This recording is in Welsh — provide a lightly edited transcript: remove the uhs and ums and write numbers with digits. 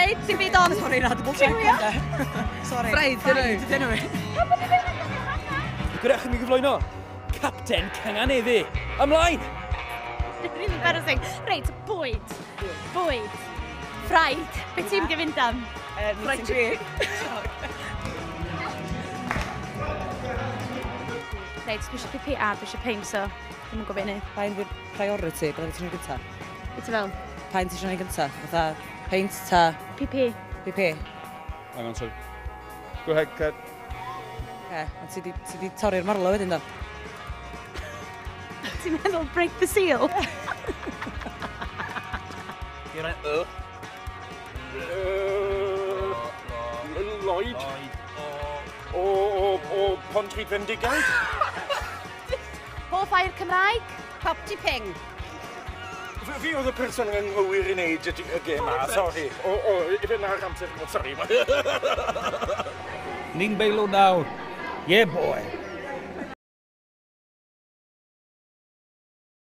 Reit, ti'n byd on. Sorry, na, double check. Sorry. Fraid, dyn nhw. Gwrach i mi gyflwyno. Capten Canganeddi. Ymlaen! Really embarrassing. Reit, bwyd. Bwyd. Fraid. Be ti'n mynd i fynd am? Fraid fi. Reit, dwi eisiau pipi a dwi eisiau pein, so ddim yn gofyn i. Pa'n fydd priority, bydda ti'n ei gyntaf? Be ti fel? Pa'n ti'n ei gyntaf? Fatha, peint ta... Pipi. Pipi. Hang on, sorry. Go ahead, Cat. Ond ti di torri'r marlo wedyn do? Ti'n meddwl break the seal? You're right. Lloyd. O Pontryd Fendigaid. Hoff air Cymraeg? Pop ti ping. Fi oedd y person yn nghywir i wneud y gêm ma, sori. Ife na'r amser, sori. Ni'n beilw nawr. Yeah, boy.